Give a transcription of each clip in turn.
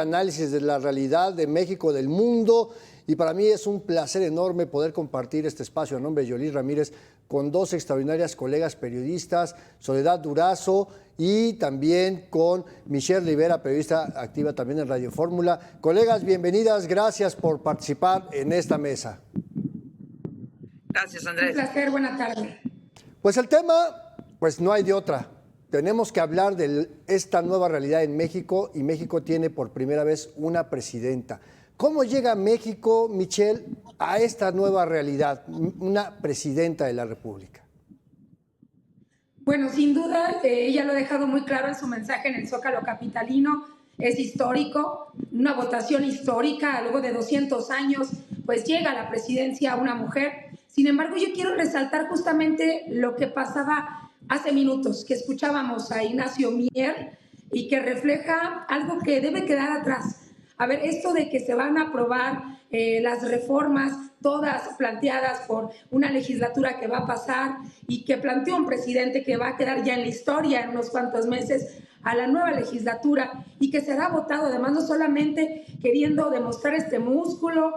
Análisis de la realidad de México, del mundo, y para mí es un placer enorme poder compartir este espacio a nombre de Yolis Ramírez con dos extraordinarias colegas periodistas, Soledad Durazo y también con Michelle Rivera, periodista activa también en Radio Fórmula. Colegas, bienvenidas, gracias por participar en esta mesa. Gracias, Andrés. Un placer, buena tarde. Pues el tema, pues no hay de otra. Tenemos que hablar de esta nueva realidad en México y México tiene por primera vez una presidenta. ¿Cómo llega México, Michelle, a esta nueva realidad, una presidenta de la República? Bueno, sin duda, ella lo ha dejado muy claro en su mensaje en el Zócalo capitalino. Es histórico, una votación histórica, luego de 200 años, pues llega a la presidencia una mujer. Sin embargo, yo quiero resaltar justamente lo que pasaba hace minutos, que escuchábamos a Ignacio Mier y que refleja algo que debe quedar atrás. A ver, esto de que se van a aprobar las reformas, todas planteadas por una legislatura que va a pasar y que planteó un presidente que va a quedar ya en la historia en unos cuantos meses a la nueva legislatura y que será votado además no solamente queriendo demostrar este músculo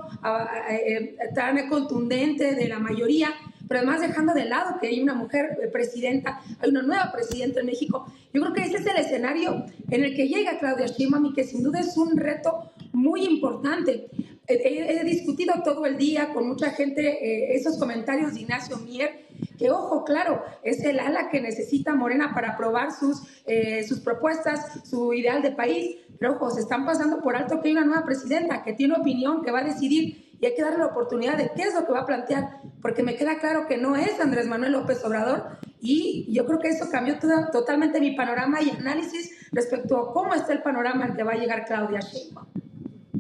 tan contundente de la mayoría, pero además dejando de lado que hay una mujer presidenta, hay una nueva presidenta en México. Yo creo que ese es el escenario en el que llega Claudia Sheinbaum y que sin duda es un reto muy importante. He discutido todo el día con mucha gente esos comentarios de Ignacio Mier, que ojo, claro, es el ala que necesita Morena para aprobar sus propuestas, su ideal de país, pero ojo, se están pasando por alto que hay una nueva presidenta que tiene opinión, que va a decidir y hay que darle la oportunidad de qué es lo que va a plantear, porque me queda claro que no es Andrés Manuel López Obrador y yo creo que eso cambió totalmente mi panorama y análisis respecto a cómo está el panorama al que va a llegar Claudia Sheinbaum.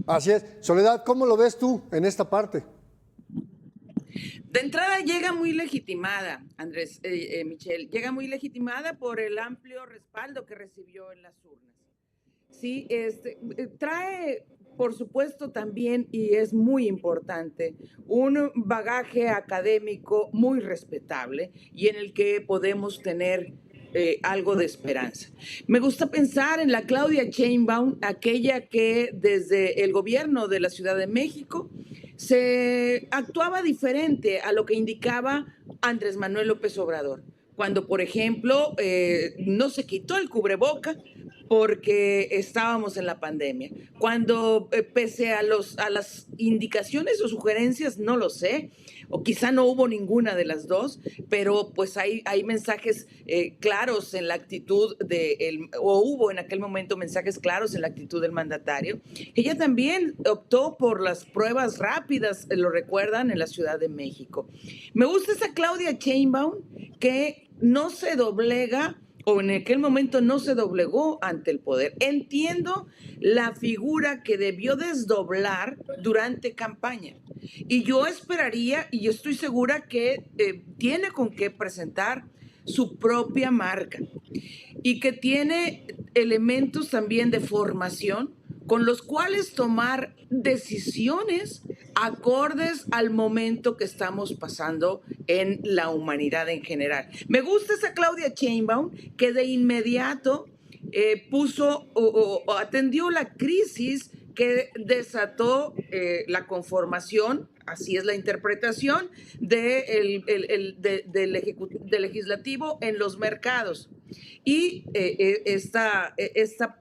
Así es. Soledad, ¿cómo lo ves tú en esta parte? De entrada llega muy legitimada, Andrés, Michelle, llega muy legitimada por el amplio respaldo que recibió en las urnas. Sí, trae, por supuesto, también, y es muy importante, un bagaje académico muy respetable y en el que podemos tener algo de esperanza. Me gusta pensar en la Claudia Sheinbaum, aquella que desde el gobierno de la Ciudad de México se actuaba diferente a lo que indicaba Andrés Manuel López Obrador. Cuando, por ejemplo, no se quitó el cubreboca porque estábamos en la pandemia. Cuando, pese a las indicaciones o sugerencias, no lo sé, o quizá no hubo ninguna de las dos, pero pues hay mensajes claros en la actitud o hubo en aquel momento mensajes claros en la actitud del mandatario. Ella también optó por las pruebas rápidas, lo recuerdan, en la Ciudad de México. Me gusta esa Claudia Sheinbaum que no se doblega o en aquel momento no se doblegó ante el poder. Entiendo la figura que debió desdoblar durante campaña. Y yo esperaría, y yo estoy segura que tiene con qué presentar su propia marca y que tiene elementos también de formación con los cuales tomar decisiones acordes al momento que estamos pasando en la humanidad en general. Me gusta esa Claudia Sheinbaum que de inmediato puso o atendió la crisis que desató la conformación, así es la interpretación, del legislativo en los mercados. Y esta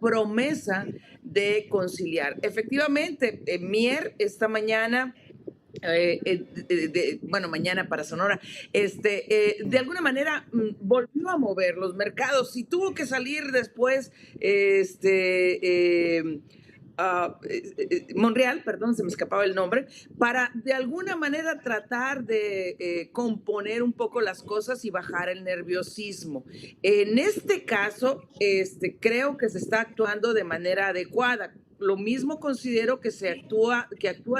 promesa de conciliar. Efectivamente, Mier esta mañana, bueno, mañana para Sonora, de alguna manera volvió a mover los mercados y tuvo que salir después, Monreal, perdón, se me escapaba el nombre, para de alguna manera tratar de componer un poco las cosas y bajar el nerviosismo. En este caso, creo que se está actuando de manera adecuada. Lo mismo considero que actúa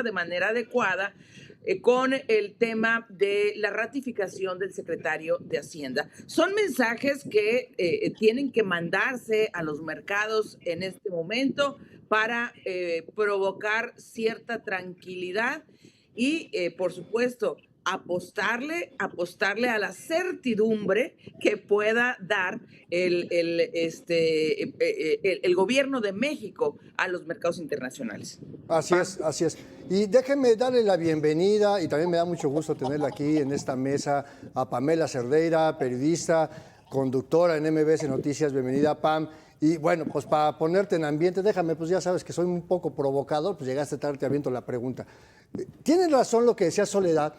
de manera adecuada con el tema de la ratificación del secretario de Hacienda. Son mensajes que tienen que mandarse a los mercados en este momento para provocar cierta tranquilidad y, por supuesto, apostarle a la certidumbre que pueda dar el gobierno de México a los mercados internacionales. Así es, así es. Y déjenme darle la bienvenida, y también me da mucho gusto tenerla aquí en esta mesa, a Pamela Cerdeira, periodista, conductora en MBS Noticias. Bienvenida, Pam. Y bueno, pues para ponerte en ambiente, déjame, pues ya sabes que soy un poco provocador, pues llegaste tarde, te aviento la pregunta. Tienes razón lo que decía Soledad,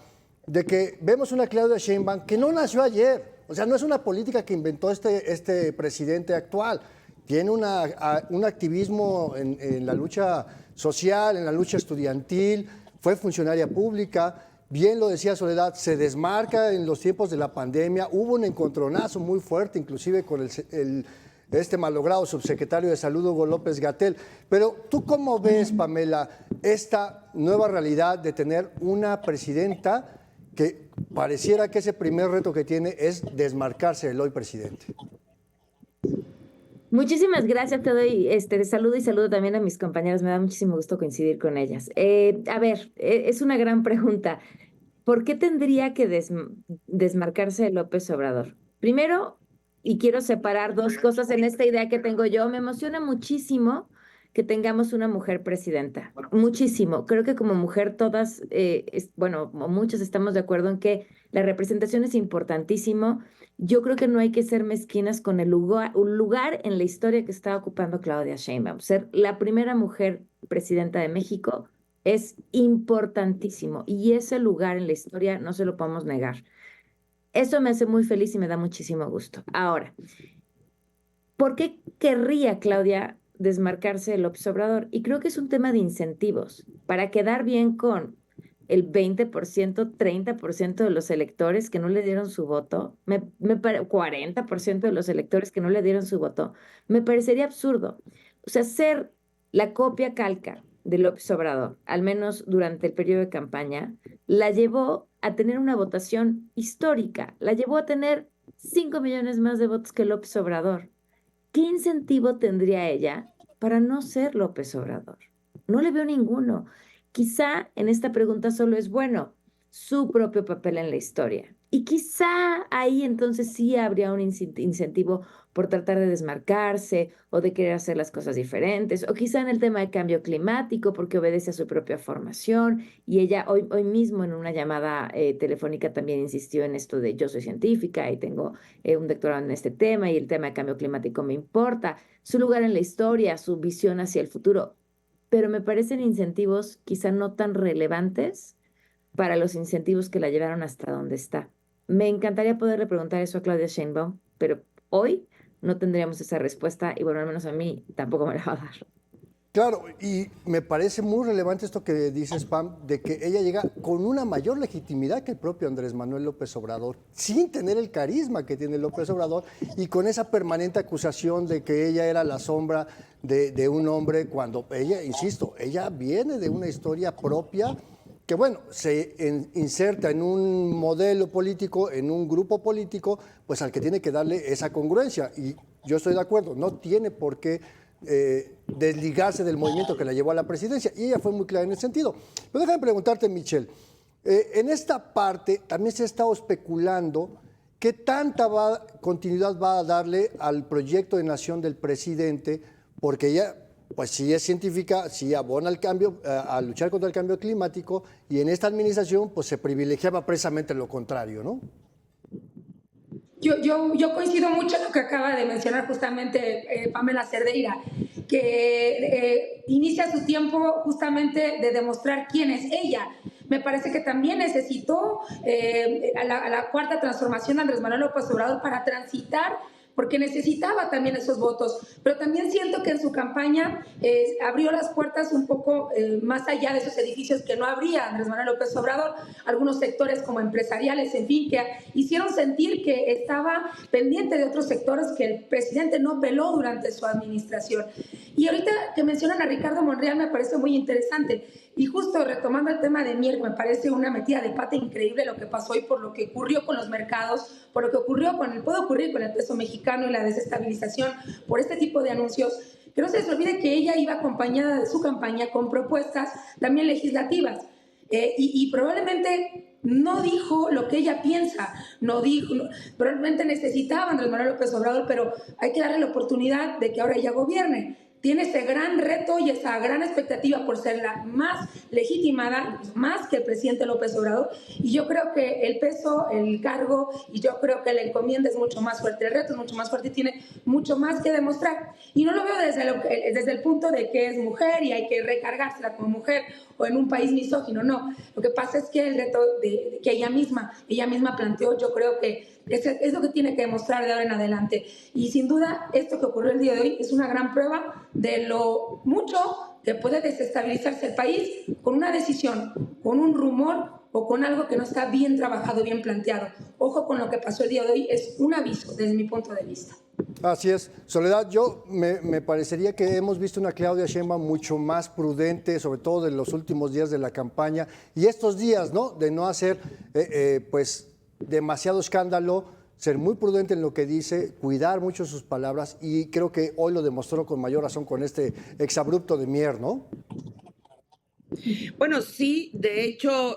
de que vemos una Claudia Sheinbaum que no nació ayer. O sea, no es una política que inventó este presidente actual. Tiene un activismo en la lucha social, en la lucha estudiantil, fue funcionaria pública. Bien lo decía Soledad, se desmarca en los tiempos de la pandemia. Hubo un encontronazo muy fuerte, inclusive con este malogrado subsecretario de Salud, Hugo López-Gatell. Pero ¿tú cómo ves, Pamela, esta nueva realidad de tener una presidenta que pareciera que ese primer reto que tiene es desmarcarse del hoy presidente? Muchísimas gracias, te doy saludo y saludo también a mis compañeras, me da muchísimo gusto coincidir con ellas. A ver, es una gran pregunta. ¿Por qué tendría que desmarcarse de López Obrador? Primero, y quiero separar dos cosas en esta idea que tengo yo, me emociona muchísimo que tengamos una mujer presidenta, muchísimo. Creo que como mujer todas, bueno, muchos estamos de acuerdo en que la representación es importantísimo. Yo creo que no hay que ser mezquinas con un lugar en la historia que está ocupando Claudia Sheinbaum. Ser la primera mujer presidenta de México es importantísimo y ese lugar en la historia no se lo podemos negar. Eso me hace muy feliz y me da muchísimo gusto. Ahora, ¿por qué querría Claudia desmarcarse de López Obrador? Y creo que es un tema de incentivos para quedar bien con el 20%, 30% de los electores que no le dieron su voto, 40% de los electores que no le dieron su voto, me parecería absurdo. O sea, ser la copia calca de López Obrador, al menos durante el periodo de campaña, la llevó a tener una votación histórica, la llevó a tener 5 millones más de votos que López Obrador. ¿Qué incentivo tendría ella para no ser López Obrador? No le veo ninguno. Quizá en esta pregunta solo es, bueno, su propio papel en la historia. Y quizá ahí entonces sí habría un incentivo por tratar de desmarcarse o de querer hacer las cosas diferentes, o quizá en el tema de cambio climático porque obedece a su propia formación y ella hoy mismo en una llamada telefónica también insistió en esto de yo soy científica y tengo un doctorado en este tema y el tema de cambio climático me importa, su lugar en la historia, su visión hacia el futuro, pero me parecen incentivos quizá no tan relevantes para los incentivos que la llevaron hasta donde está. Me encantaría poderle preguntar eso a Claudia Sheinbaum, pero hoy no tendríamos esa respuesta y bueno, al menos a mí tampoco me la va a dar. Claro, y me parece muy relevante esto que dices, Pam, de que ella llega con una mayor legitimidad que el propio Andrés Manuel López Obrador, sin tener el carisma que tiene López Obrador y con esa permanente acusación de que ella era la sombra de un hombre cuando ella, insisto, ella viene de una historia propia que bueno, se inserta en un modelo político, en un grupo político, pues al que tiene que darle esa congruencia. Y yo estoy de acuerdo, no tiene por qué desligarse del movimiento que la llevó a la presidencia. Y ella fue muy clara en ese sentido. Pero déjame preguntarte, Michelle, en esta parte también se ha estado especulando qué tanta continuidad va a darle al proyecto de nación del presidente, porque ella pues sí es científica, sí abona al cambio, a luchar contra el cambio climático, y en esta administración pues se privilegiaba precisamente lo contrario, ¿no? Yo coincido mucho en lo que acaba de mencionar justamente Pamela Cerdeira, que inicia su tiempo justamente de demostrar quién es ella. Me parece que también necesitó a la cuarta transformación de Andrés Manuel López Obrador para transitar, porque necesitaba también esos votos, pero también siento que en su campaña abrió las puertas un poco más allá de esos edificios que no abría Andrés Manuel López Obrador, algunos sectores como empresariales, en fin, que hicieron sentir que estaba pendiente de otros sectores que el presidente no peló durante su administración. Y ahorita que mencionan a Ricardo Monreal me parece muy interesante. Y justo retomando el tema de Mier, me parece una metida de pata increíble lo que pasó hoy por lo que ocurrió con los mercados, por lo que puede ocurrir con el peso mexicano y la desestabilización por este tipo de anuncios. Que no se les olvide que ella iba acompañada de su campaña con propuestas también legislativas. Y probablemente no dijo lo que ella piensa, no dijo, probablemente necesitaba Andrés Manuel López Obrador, pero hay que darle la oportunidad de que ahora ella gobierne. Tiene ese gran reto y esa gran expectativa por ser la más legitimada, más que el presidente López Obrador, y yo creo que el peso, el cargo, y yo creo que la encomienda es mucho más fuerte, el reto es mucho más fuerte y tiene mucho más que demostrar. Y no lo veo desde el punto de que es mujer y hay que recargársela como mujer, o en un país misógino, no. Lo que pasa es que el reto que ella misma planteó, yo creo que es lo que tiene que demostrar de ahora en adelante. Y sin duda, esto que ocurrió el día de hoy es una gran prueba de lo mucho que puede desestabilizarse el país con una decisión, con un rumor o con algo que no está bien trabajado, bien planteado. Ojo con lo que pasó el día de hoy, es un aviso desde mi punto de vista. Así es. Soledad, me parecería que hemos visto una Claudia Sheinbaum mucho más prudente, sobre todo en los últimos días de la campaña, y estos días, ¿no?, de no hacer, pues, demasiado escándalo, ser muy prudente en lo que dice, cuidar mucho sus palabras, y creo que hoy lo demostró con mayor razón con este exabrupto de Mier, ¿no? Bueno, sí, de hecho,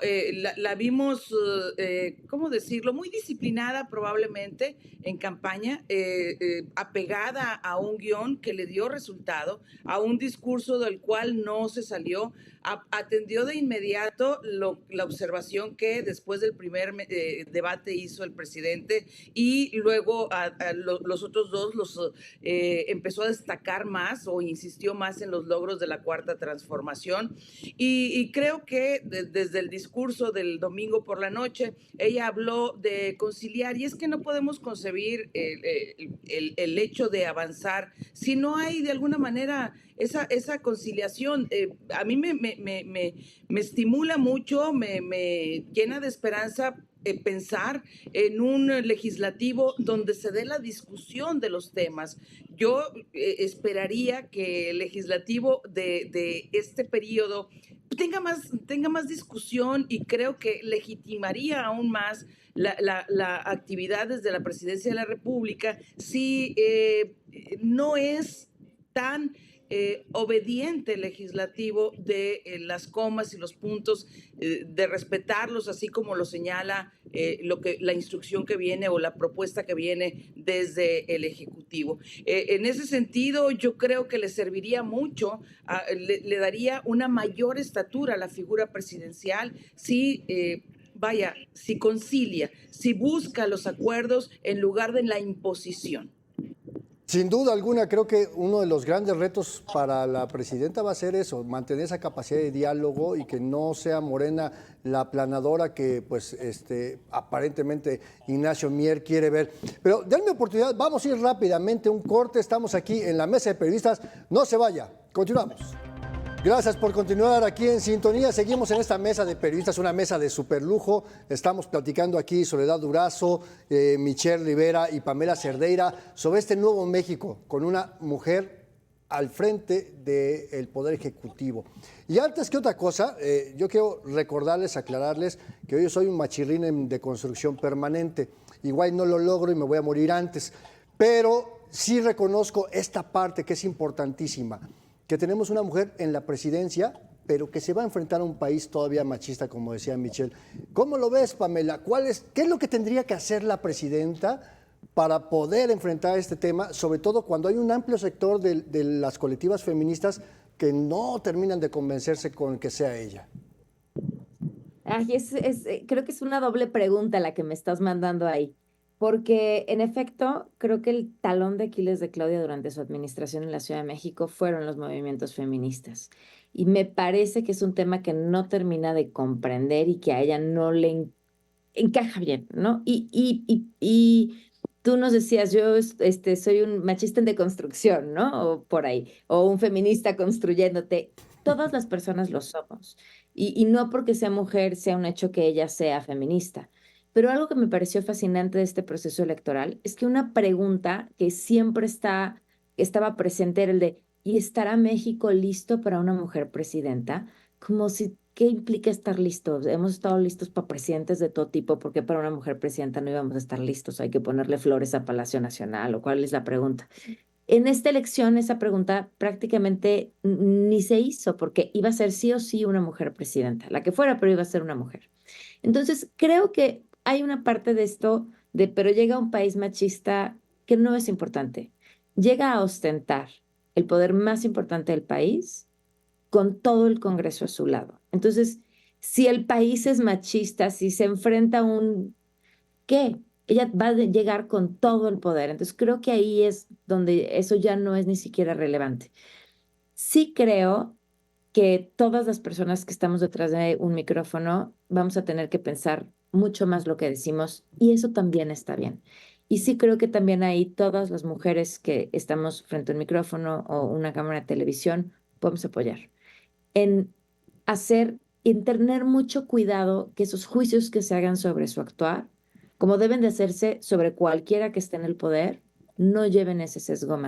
la vimos, ¿cómo decirlo? Muy disciplinada probablemente en campaña, apegada a un guión que le dio resultado, a un discurso del cual no se salió, atendió de inmediato la observación que después del primer debate hizo el presidente, y luego los otros dos empezó a destacar más o insistió más en los logros de la Cuarta Transformación. Y creo que desde el discurso del domingo por la noche, ella habló de conciliar, y es que no podemos concebir el hecho de avanzar si no hay de alguna manera esa conciliación. A mí me estimula mucho, me llena de esperanza pensar en un legislativo donde se dé la discusión de los temas. Yo esperaría que el legislativo de este periodo tenga más discusión, y creo que legitimaría aún más la actividad desde la Presidencia de la República si no es tan obediente el legislativo de las comas y los puntos, de respetarlos, así como lo señala la instrucción que viene o la propuesta que viene desde el Ejecutivo. En ese sentido, yo creo que le serviría mucho, le daría una mayor estatura a la figura presidencial si si concilia, si busca los acuerdos en lugar de la imposición. Sin duda alguna, creo que uno de los grandes retos para la presidenta va a ser eso, mantener esa capacidad de diálogo y que no sea Morena la aplanadora que, pues, aparentemente Ignacio Mier quiere ver. Pero denme oportunidad, vamos a ir rápidamente a un corte, estamos aquí en la mesa de periodistas, no se vaya, continuamos. Gracias por continuar aquí en sintonía. Seguimos en esta mesa de periodistas, una mesa de superlujo. Estamos platicando aquí Soledad Durazo, Michelle Rivera y Pamela Cerdeira sobre este nuevo México con una mujer al frente del Poder Ejecutivo. Y antes que otra cosa, yo quiero recordarles, aclararles que hoy soy un machirrín en deconstrucción permanente. Igual no lo logro y me voy a morir antes, pero sí reconozco esta parte que es importantísima, que tenemos una mujer en la presidencia, pero que se va a enfrentar a un país todavía machista, como decía Michelle. ¿Cómo lo ves, Pamela? ¿Qué es lo que tendría que hacer la presidenta para poder enfrentar este tema, sobre todo cuando hay un amplio sector de las colectivas feministas que no terminan de convencerse con que sea ella? Ay, creo que es una doble pregunta la que me estás mandando ahí. Porque, en efecto, creo que el talón de Aquiles de Claudia durante su administración en la Ciudad de México fueron los movimientos feministas. Y me parece que es un tema que no termina de comprender y que a ella no le encaja bien, ¿no? Y tú nos decías, yo soy un machista en deconstrucción, ¿no? O por ahí, o un feminista construyéndote. Todas las personas lo somos. Y no porque sea mujer sea un hecho que ella sea feminista. Pero algo que me pareció fascinante de este proceso electoral es que una pregunta que siempre estaba presente era el de, ¿y estará México listo para una mujer presidenta? Como si, ¿qué implica estar listos? Hemos estado listos para presidentes de todo tipo, ¿por qué para una mujer presidenta no íbamos a estar listos? Hay que ponerle flores a Palacio Nacional, ¿o cuál es la pregunta? En esta elección, esa pregunta prácticamente ni se hizo, porque iba a ser sí o sí una mujer presidenta, la que fuera, pero iba a ser una mujer. Entonces, creo que hay una parte de esto pero llega a un país machista que no es importante. Llega a ostentar el poder más importante del país con todo el Congreso a su lado. Entonces, si el país es machista, si se enfrenta a ¿qué? Ella va a llegar con todo el poder. Entonces, creo que ahí es donde eso ya no es ni siquiera relevante. Sí creo que todas las personas que estamos detrás de un micrófono vamos a tener que pensar mucho más lo que decimos y eso también está bien. Y sí creo que también ahí todas las mujeres que estamos frente a un micrófono o una cámara de televisión podemos apoyar en en tener mucho cuidado que esos juicios que se hagan sobre su actuar, como deben de hacerse sobre cualquiera que esté en el poder, no lleven ese sesgo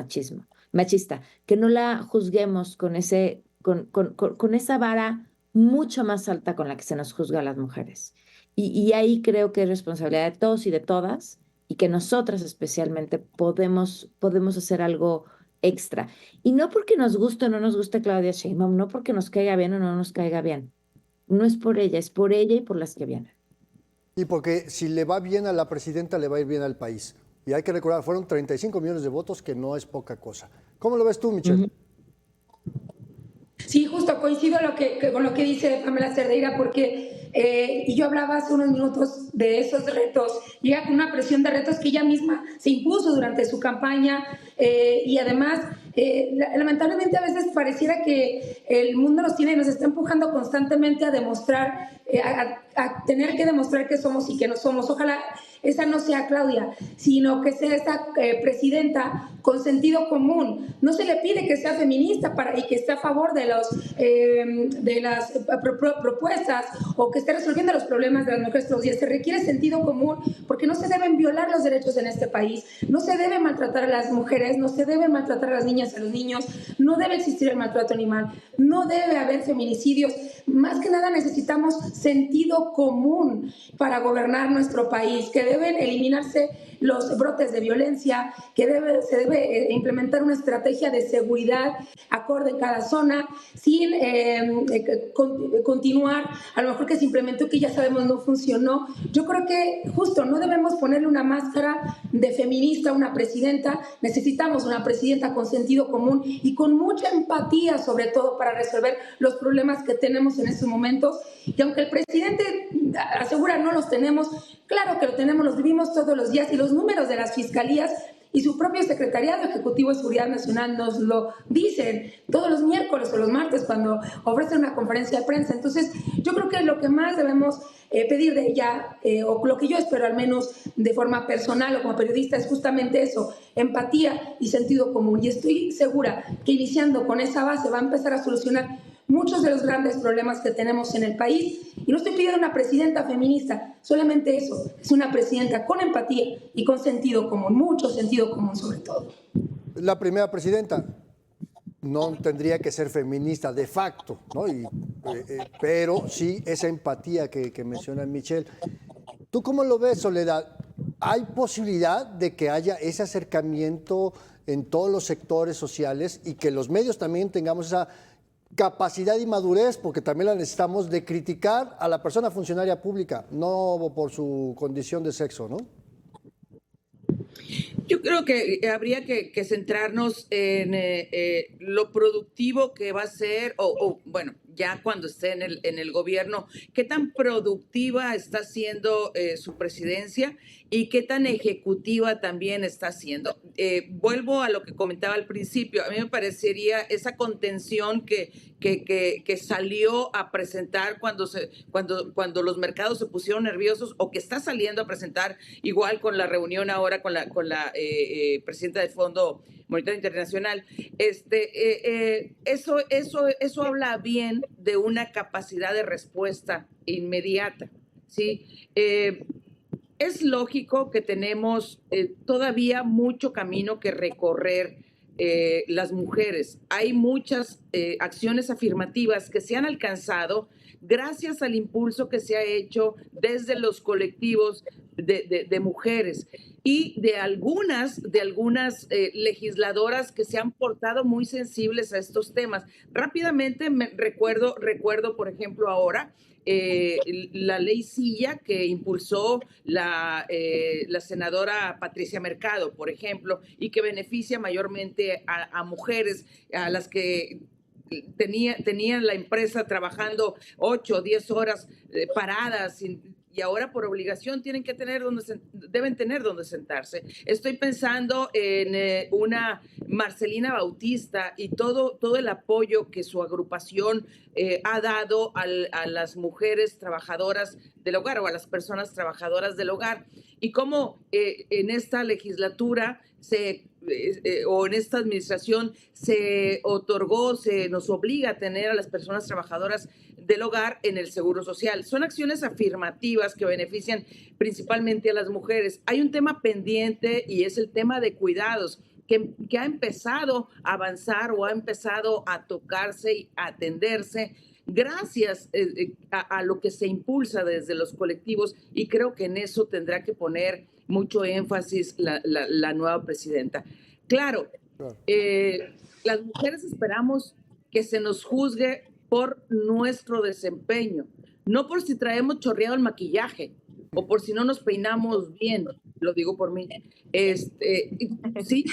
machista, que no la juzguemos con esa vara mucho más alta con la que se nos juzga a las mujeres. Y ahí creo que es responsabilidad de todos y de todas, y que nosotras especialmente podemos hacer algo extra. Y no porque nos guste o no nos guste Claudia Sheinbaum, no porque nos caiga bien o no nos caiga bien. No es por ella, es por ella y por las que vienen. Y porque si le va bien a la presidenta, le va a ir bien al país. Y hay que recordar, fueron 35 millones de votos, que no es poca cosa. ¿Cómo lo ves tú, Michelle? Sí, justo coincido con lo que dice Pamela Cerdeira, porque, y yo hablaba hace unos minutos de esos retos, llega con una presión de retos que ella misma se impuso durante su campaña, y además, lamentablemente a veces pareciera que el mundo nos está empujando constantemente a demostrar, a tener que demostrar que somos y que no somos. Ojalá esa no sea Claudia, sino que sea esta presidenta con sentido común. No se le pide que sea feminista y que esté a favor de las propuestas o que esté resolviendo los problemas de las mujeres todos los días. Se requiere sentido común porque no se deben violar los derechos en este país, no se debe maltratar a las mujeres, no se debe maltratar a las niñas, a los niños, no debe existir el maltrato animal, no debe haber feminicidios. Más que nada necesitamos sentido común para gobernar nuestro país, que deben eliminarse los brotes de violencia, que se debe implementar una estrategia de seguridad acorde en cada zona, sin continuar a lo mejor que se implementó que ya sabemos no funcionó. Yo creo que justo no debemos ponerle una máscara de feminista a una presidenta, necesitamos una presidenta con sentido común y con mucha empatía, sobre todo para resolver los problemas que tenemos en estos momentos. Y aunque el presidente asegura no los tenemos, claro que lo tenemos, los vivimos todos los días y los números de las fiscalías y su propio Secretariado Ejecutivo de Seguridad Nacional nos lo dicen todos los miércoles o los martes cuando ofrecen una conferencia de prensa. Entonces, yo creo que lo que más debemos pedir de ella, o lo que yo espero al menos de forma personal o como periodista, es justamente eso, empatía y sentido común. Y estoy segura que iniciando con esa base va a empezar a solucionar muchos de los grandes problemas que tenemos en el país. Y no estoy pidiendo una presidenta feminista, solamente eso, es una presidenta con empatía y con sentido común, mucho sentido común sobre todo. La primera presidenta no tendría que ser feminista de facto, ¿no? Pero sí esa empatía que menciona Michelle. ¿Tú cómo lo ves, Soledad? ¿Hay posibilidad de que haya ese acercamiento en todos los sectores sociales y que los medios también tengamos esa capacidad y madurez, porque también la necesitamos, de criticar a la persona funcionaria pública, no por su condición de sexo, ¿no? Yo creo que habría que centrarnos en lo productivo que va a ser, bueno, ya cuando esté en el gobierno, qué tan productiva está siendo su presidencia y qué tan ejecutiva también está siendo. Vuelvo a lo que comentaba al principio. A mí me parecería esa contención que salió a presentar cuando los mercados se pusieron nerviosos, o que está saliendo a presentar igual con la reunión ahora con la presidenta del Fondo Monetario Internacional. Eso habla bien de una capacidad de respuesta inmediata, ¿sí? Es lógico que tenemos todavía mucho camino que recorrer las mujeres. Hay muchas acciones afirmativas que se han alcanzado gracias al impulso que se ha hecho desde los colectivos de mujeres y de algunas legisladoras que se han portado muy sensibles a estos temas. Rápidamente recuerdo, por ejemplo, ahora la ley Silla que impulsó la senadora Patricia Mercado, por ejemplo, y que beneficia mayormente a mujeres, a las que tenían la empresa trabajando 8 o 10 horas paradas y ahora por obligación deben tener donde sentarse. Estoy pensando en una Marcelina Bautista y todo el apoyo que su agrupación ha dado a las mujeres trabajadoras del hogar o a las personas trabajadoras del hogar, y cómo en esta legislatura o en esta administración se nos obliga a tener a las personas trabajadoras del hogar en el Seguro Social. Son acciones afirmativas que benefician principalmente a las mujeres. Hay un tema pendiente y es el tema de cuidados, que ha empezado a avanzar o ha empezado a tocarse y a atenderse gracias a lo que se impulsa desde los colectivos, y creo que en eso tendrá que poner mucho énfasis la nueva presidenta. Claro, las mujeres esperamos que se nos juzgue por nuestro desempeño, no por si traemos chorreado el maquillaje o por si no nos peinamos bien, lo digo por mí. Sí,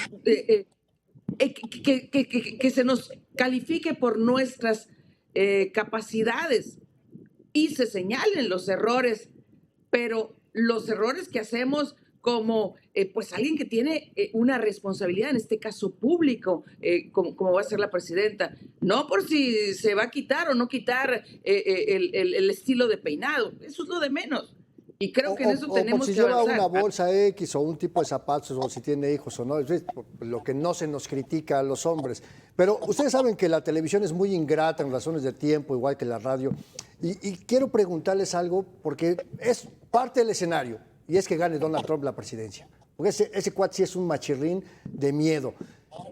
que se nos califique por nuestras capacidades y se señalen los errores, pero los errores que hacemos como pues alguien que tiene una responsabilidad, en este caso público, como va a ser la presidenta, no por si se va a quitar o no quitar el estilo de peinado, eso es lo de menos. Y creo que en eso tenemos que avanzar. O por si lleva una bolsa X o un tipo de zapatos, o si tiene hijos o no, es lo que no se nos critica a los hombres. Pero ustedes saben que la televisión es muy ingrata en razones de tiempo, igual que la radio. Y quiero preguntarles algo, porque es parte del escenario, y es que gane Donald Trump la presidencia. Porque ese cuate sí es un machirrín de miedo.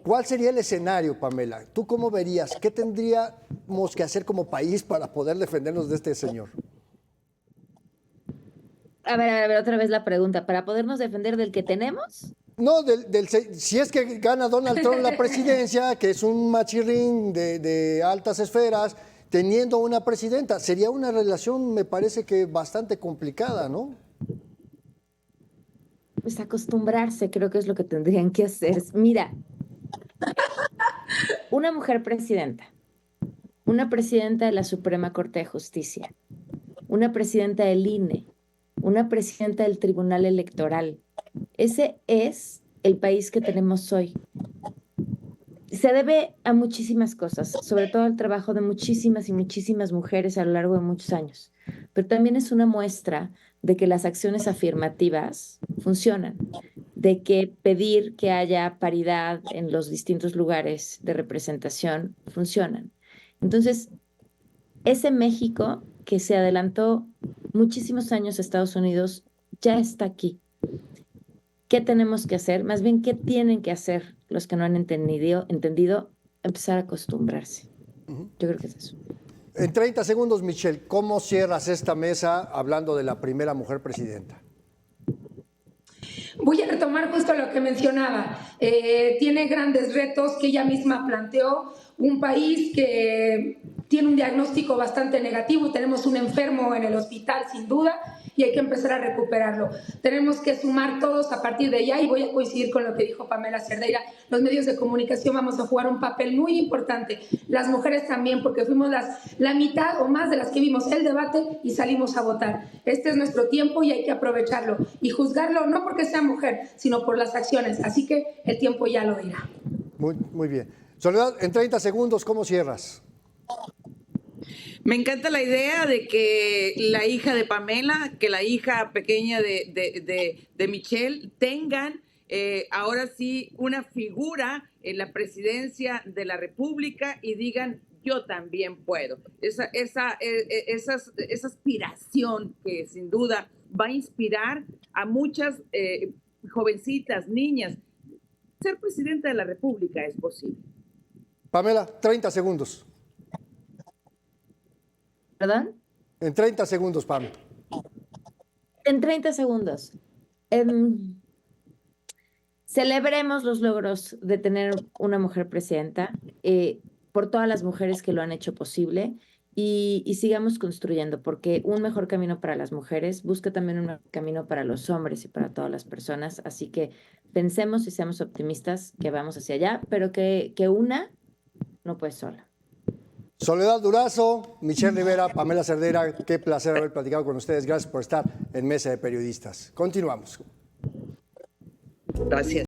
¿Cuál sería el escenario, Pamela? ¿Tú cómo verías? ¿Qué tendríamos que hacer como país para poder defendernos de este señor? A ver, otra vez la pregunta. ¿Para podernos defender del que tenemos? No, si es que gana Donald Trump la presidencia, que es un machirrín de altas esferas, teniendo una presidenta, sería una relación, me parece que bastante complicada, ¿no? Pues acostumbrarse, creo que es lo que tendrían que hacer. Mira, una mujer presidenta, una presidenta de la Suprema Corte de Justicia, una presidenta del INE, una presidenta del Tribunal Electoral. Ese es el país que tenemos hoy. Se debe a muchísimas cosas, sobre todo al trabajo de muchísimas y muchísimas mujeres a lo largo de muchos años, pero también es una muestra de que las acciones afirmativas funcionan, de que pedir que haya paridad en los distintos lugares de representación funcionan. Entonces, ese México que se adelantó muchísimos años a Estados Unidos ya está aquí. ¿Qué tenemos que hacer? Más bien, ¿qué tienen que hacer los que no han entendido? Empezar a acostumbrarse. Yo creo que es eso. En 30 segundos, Michelle, ¿cómo cierras esta mesa hablando de la primera mujer presidenta? Voy a retomar justo lo que mencionaba. Tiene grandes retos que ella misma planteó. Un país que tiene un diagnóstico bastante negativo. Tenemos un enfermo en el hospital, sin duda, y hay que empezar a recuperarlo. Tenemos que sumar todos a partir de allá, y voy a coincidir con lo que dijo Pamela Cerdeira. Los medios de comunicación vamos a jugar un papel muy importante. Las mujeres también, porque fuimos la mitad o más de las que vimos el debate y salimos a votar. Este es nuestro tiempo y hay que aprovecharlo. Y juzgarlo no porque sea mujer, sino por las acciones. Así que el tiempo ya lo dirá. Muy bien. Soledad, en 30 segundos, ¿cómo cierras? Me encanta la idea de que la hija de Pamela, que la hija pequeña de Michelle tengan ahora sí una figura en la presidencia de la República y digan, yo también puedo. Esa aspiración que sin duda va a inspirar a muchas jovencitas, niñas. Ser presidenta de la República es posible. Pamela, 30 segundos. ¿Perdón? En 30 segundos, Pam. En 30 segundos. Celebremos los logros de tener una mujer presidenta, por todas las mujeres que lo han hecho posible y sigamos construyendo, porque un mejor camino para las mujeres busca también un mejor camino para los hombres y para todas las personas. Así que pensemos y seamos optimistas que vamos hacia allá, pero que una no puede sola. Soledad Durazo, Michelle Rivera, Pamela Cerdeira, qué placer haber platicado con ustedes. Gracias por estar en Mesa de Periodistas. Continuamos. Gracias.